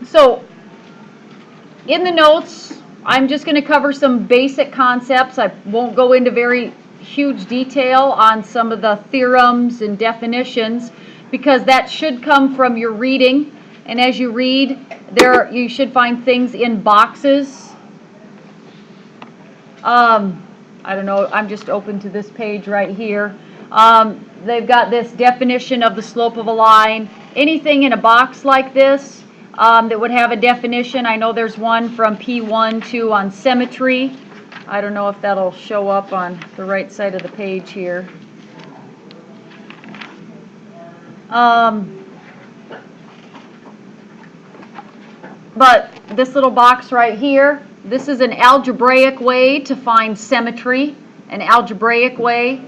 So in the notes, I'm just going to cover some basic concepts. I won't go into very huge detail on some of the theorems and definitions because that should come from your reading. And as you read, you should find things in boxes. I don't know, I'm just open to this page right here. They've got this definition of the slope of a line. Anything in a box like this that would have a definition. I know there's one from P1 on symmetry. I don't know if that'll show up on the right side of the page here. But this little box right here, this is an algebraic way to find symmetry. An algebraic way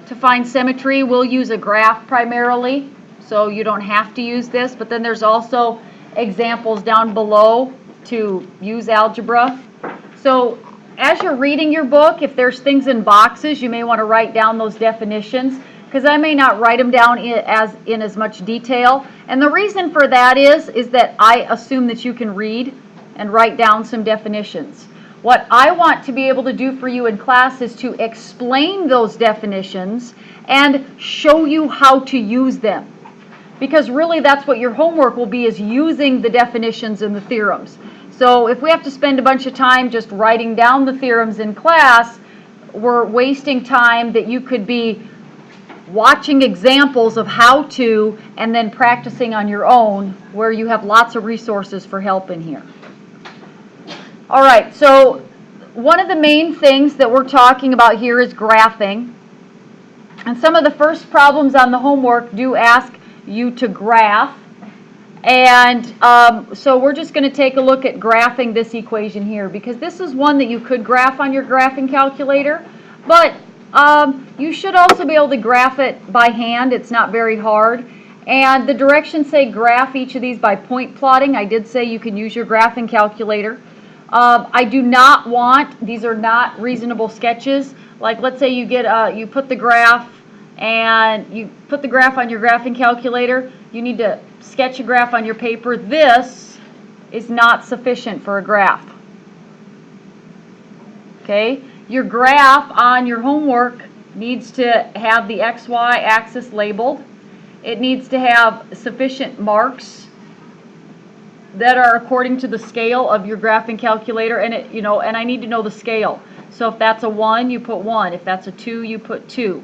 to find symmetry. We'll use a graph primarily, so you don't have to use this. But then there's also examples down below to use algebra. So as you're reading your book, if there's things in boxes, you may want to write down those definitions, because I may not write them down in as much detail. And the reason for that is that I assume that you can read and write down some definitions. What I want to be able to do for you in class is to explain those definitions and show you how to use them. Because really that's what your homework will be, is using the definitions and the theorems. So if we have to spend a bunch of time just writing down the theorems in class, we're wasting time that you could be watching examples of how to and then practicing on your own, where you have lots of resources for help in here. All right, so one of the main things that we're talking about here is graphing. And some of the first problems on the homework do ask you to graph. And so we're just going to take a look at graphing this equation here, because this is one that you could graph on your graphing calculator, but you should also be able to graph it by hand. It's not very hard. And the directions say graph each of these by point plotting. I did say you can use your graphing calculator. I do not want, these are not reasonable sketches. Like let's say you get you put the graph and you put the graph on your graphing calculator. You need to sketch a graph on your paper. This is not sufficient for a graph. Okay? Your graph on your homework needs to have the XY axis labeled. It needs to have sufficient marks that are according to the scale of your graphing calculator, and and I need to know the scale. So if that's a 1, you put 1. If that's a 2, you put 2.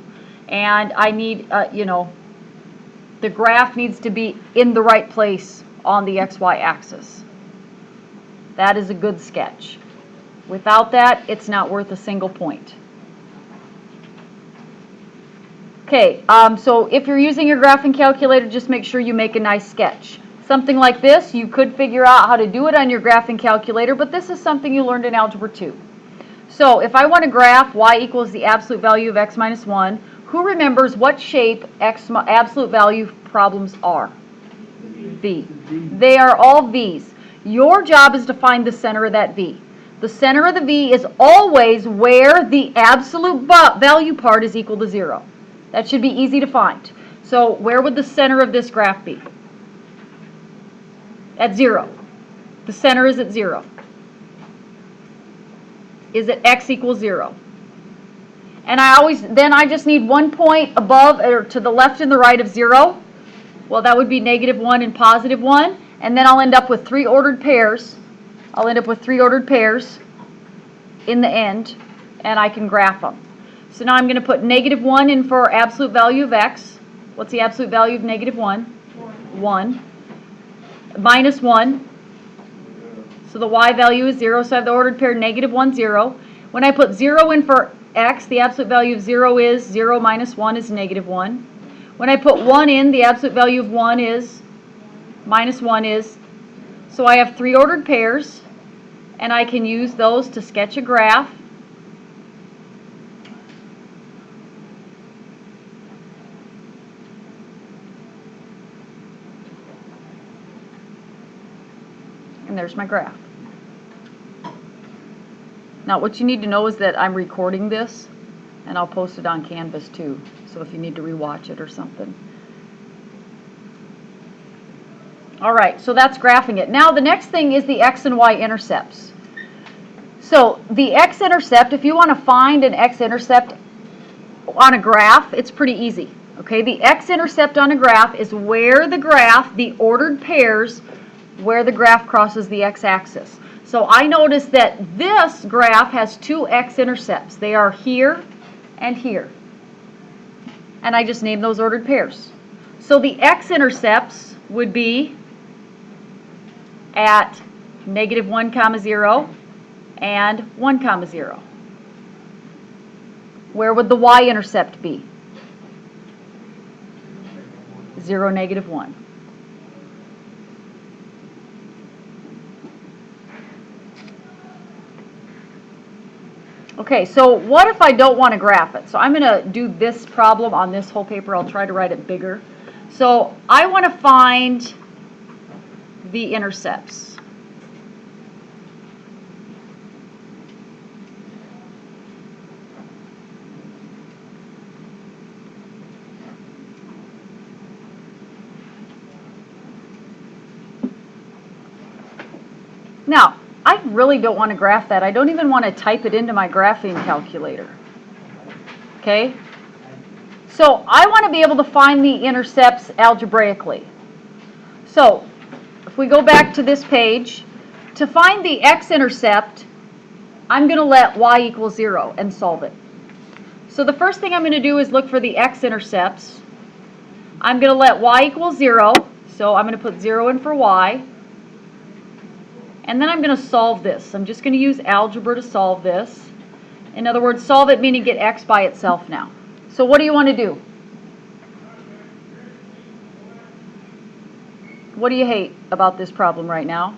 And I need, the graph needs to be in the right place on the XY axis. That is a good sketch. Without that, it's not worth a single point. Okay, so if you're using your graphing calculator, just make sure you make a nice sketch. Something like this, you could figure out how to do it on your graphing calculator, but this is something you learned in Algebra 2. So if I want to graph y equals the absolute value of x minus 1, who remembers what shape absolute value problems are? V. They are all V's. Your job is to find the center of that V. The center of the V is always where the absolute value part is equal to 0. That should be easy to find. So where would the center of this graph be? At 0. The center is at 0. Is at x equals 0. And I just need 1 point above or to the left and the right of 0. Well, that would be -1 and +1. And then I'll end up with 3 ordered pairs. I'll end up with 3 ordered pairs in the end, and I can graph them. So now I'm going to put -1 in for absolute value of x. What's the absolute value of -1? 1. -1. So the y value is 0, so I have the ordered pair -1, 0. When I put 0 in for x, the absolute value of 0 is 0 minus 1 is -1. When I put 1 in, the absolute value of 1 is -1 is. So I have 3 ordered pairs, and I can use those to sketch a graph. And there's my graph. Now what you need to know is that I'm recording this, and I'll post it on Canvas too, so if you need to rewatch it or something. All right, so that's graphing it. Now the next thing is the x and y intercepts. So the x-intercept, if you want to find an x-intercept on a graph, it's pretty easy. Okay, the x-intercept on a graph is where the graph, the ordered pairs, where the graph crosses the x-axis. So I notice that this graph has two x-intercepts. They are here and here. And I just named those ordered pairs. So the x-intercepts would be at -1, 0 and 1, 0. Where would the y-intercept be? 0, -1. Okay, so what if I don't want to graph it? So I'm going to do this problem on this whole paper. I'll try to write it bigger. So I want to find the intercepts. Now, I really don't want to graph that. I don't even want to type it into my graphing calculator. Okay? So I want to be able to find the intercepts algebraically. So if we go back to this page, to find the x-intercept, I'm going to let y = 0 and solve it. So the first thing I'm going to do is look for the x-intercepts. I'm going to let y = 0, so I'm going to put 0 in for y. And then I'm going to solve this. I'm just going to use algebra to solve this. In other words, solve it meaning get x by itself now. So what do you want to do? What do you hate about this problem right now?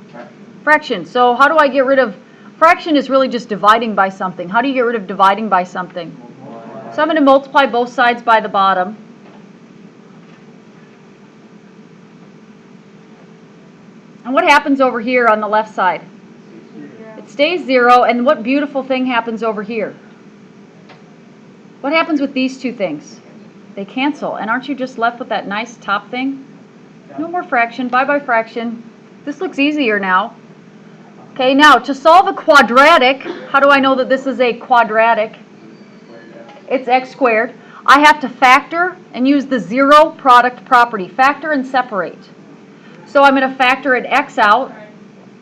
Fraction. So how do I get rid of, fraction is really just dividing by something. How do you get rid of dividing by something? So I'm going to multiply both sides by the bottom. And what happens over here on the left side? It stays 0, and what beautiful thing happens over here? What happens with these two things? They cancel, and aren't you just left with that nice top thing? No more fraction, bye-bye fraction. This looks easier now. Okay, now to solve a quadratic, how do I know that this is a quadratic? It's x squared. I have to factor and use the zero product property. Factor and separate. So I'm going to factor an x out,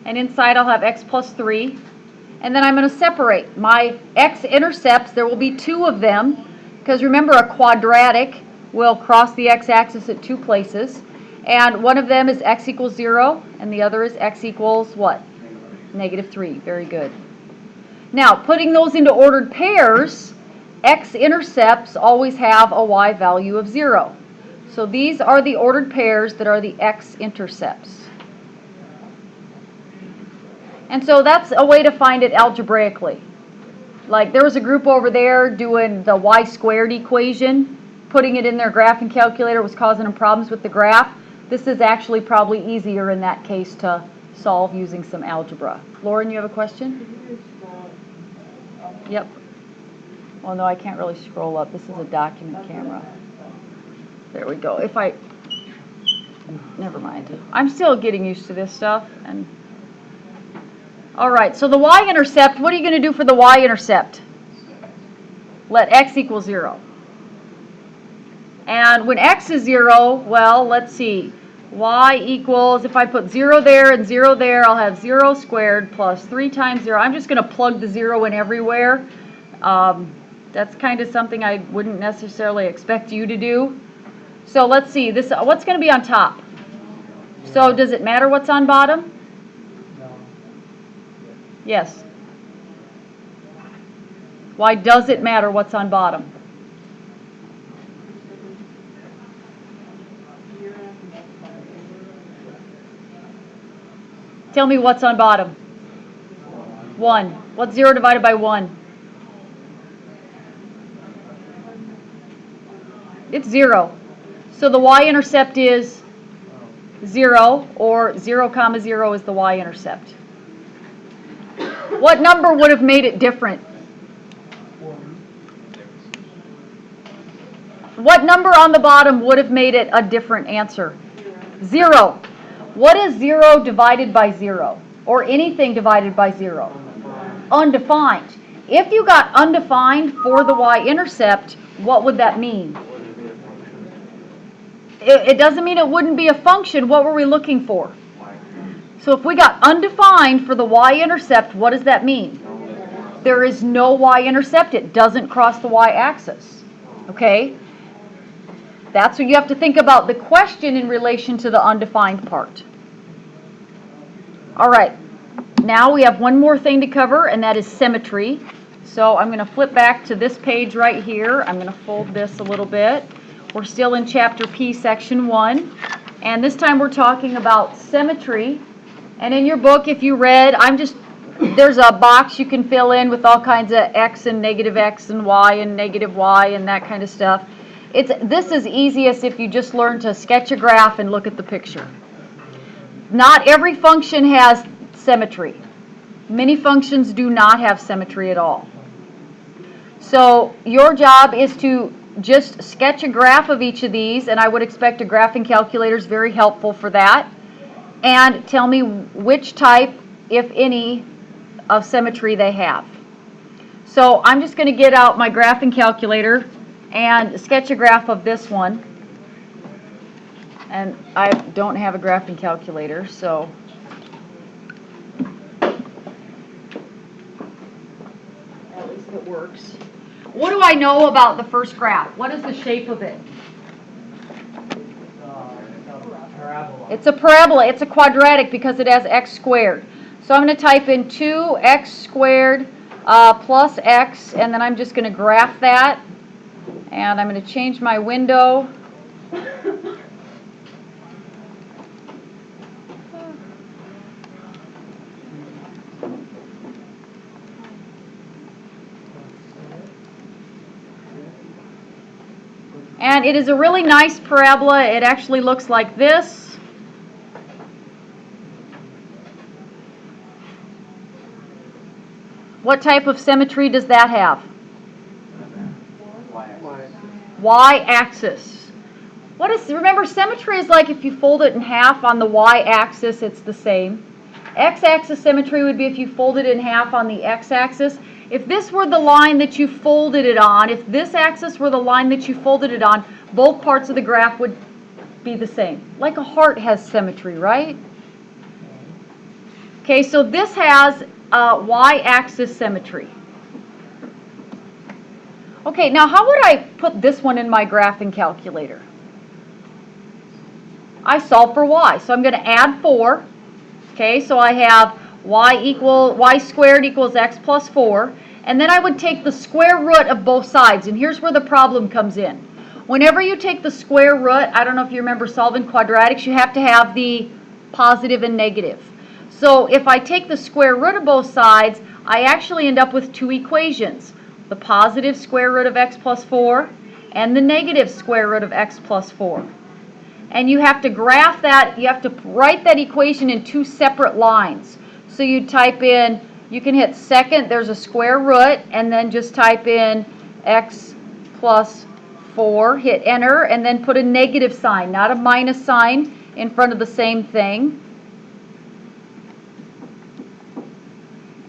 and inside I'll have x plus 3. And then I'm going to separate. My x-intercepts, there will be two of them, because remember a quadratic will cross the x-axis at two places. And one of them is x = 0, and the other is x equals what? -3. Very good. Now, putting those into ordered pairs, x-intercepts always have a y value of 0. So these are the ordered pairs that are the x-intercepts. And so that's a way to find it algebraically. Like there was a group over there doing the y² equation. Putting it in their graphing calculator was causing them problems with the graph. This is actually probably easier in that case to solve using some algebra. Lauren, you have a question? Yep. Well, no, I can't really scroll up. This is a document camera. There we go. If I, never mind. I'm still getting used to this stuff. And all right, so the y-intercept, what are you going to do for the y-intercept? Let x = 0. And when x is 0, well, let's see. Y equals, if I put 0 there and 0 there, I'll have 0 squared plus 3 times 0. I'm just going to plug the 0 in everywhere. That's kind of something I wouldn't necessarily expect you to do. So let's see, this what's going to be on top? So does it matter what's on bottom? No. Yes. Why does it matter what's on bottom? Tell me what's on bottom. 1. What's 0 divided by 1? It's 0. So the y-intercept is 0, or 0, 0 is the y-intercept. What number would have made it different? What number on the bottom would have made it a different answer? 0. What is 0 divided by 0? Or anything divided by 0? Undefined. If you got undefined for the y-intercept, what would that mean? It doesn't mean it wouldn't be a function. What were we looking for? So if we got undefined for the y-intercept, what does that mean? There is no y-intercept. It doesn't cross the y-axis. Okay? That's what you have to think about the question in relation to the undefined part. All right. Now we have one more thing to cover, and that is symmetry. So I'm going to flip back to this page right here. I'm going to fold this a little bit. We're still in Chapter P, Section 1. And this time we're talking about symmetry. And in your book, if you read, there's a box you can fill in with all kinds of x and y and negative y and that kind of stuff. This is easiest if you just learn to sketch a graph and look at the picture. Not every function has symmetry. Many functions do not have symmetry at all. So your job is to just sketch a graph of each of these, and I would expect a graphing calculator is very helpful for that. And tell me which type, if any, of symmetry they have. So I'm just going to get out my graphing calculator and sketch a graph of this one. And I don't have a graphing calculator, so at least it works. What do I know about the first graph? What is the shape of it? It's a parabola. It's a quadratic because it has x squared. So I'm going to type in 2x squared plus x, and then I'm just going to graph that. And I'm going to change my window. And it is a really nice parabola. It actually looks like this. What type of symmetry does that have? Y-axis. Remember, symmetry is like if you fold it in half on the y-axis, it's the same. X-axis symmetry would be if you fold it in half on the x-axis. If this were the line that you folded it on, if this axis were the line that you folded it on, both parts of the graph would be the same. Like a heart has symmetry, right? Okay, so this has y-axis symmetry. Okay, now how would I put this one in my graphing calculator? I solve for y, so I'm going to add 4. Okay, so I have y squared equals x plus 4, and then I would take the square root of both sides, and here's where the problem comes in. Whenever you take the square root, I don't know if you remember solving quadratics, you have to have the positive and negative. So if I take the square root of both sides, I actually end up with two equations. The positive square root of x plus 4 and the negative square root of x plus 4. And you have to graph that, you have to write that equation in two separate lines. So you type in, you can hit second, there's a square root, and then just type in x plus 4, hit enter, and then put a negative sign, not a minus sign, in front of the same thing.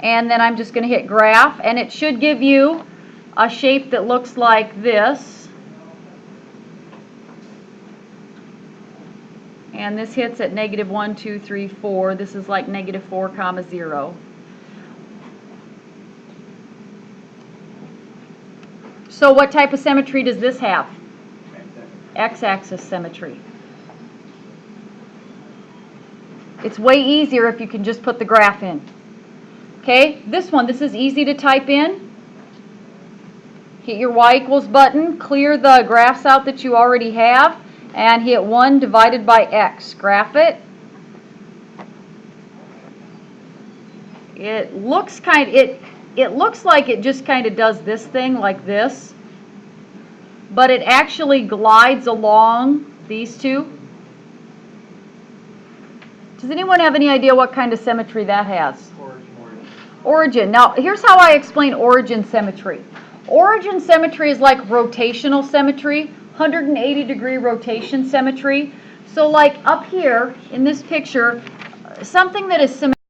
And then I'm just going to hit graph, and it should give you a shape that looks like this. And this hits at negative 1, 2, 3, 4. This is like negative 4 comma 0. So what type of symmetry does this have? X-axis symmetry. It's way easier if you can just put the graph in. Okay, this is easy to type in. Hit your y equals button, clear the graphs out that you already have, and hit 1 divided by x. Graph it. It looks like it just kind of does this thing like this, but it actually glides along these two. Does anyone have any idea what kind of symmetry that has? Origin. Now, here's how I explain origin symmetry. Origin symmetry is like rotational symmetry, 180-degree rotation symmetry. So like up here in this picture, something that is symmetrical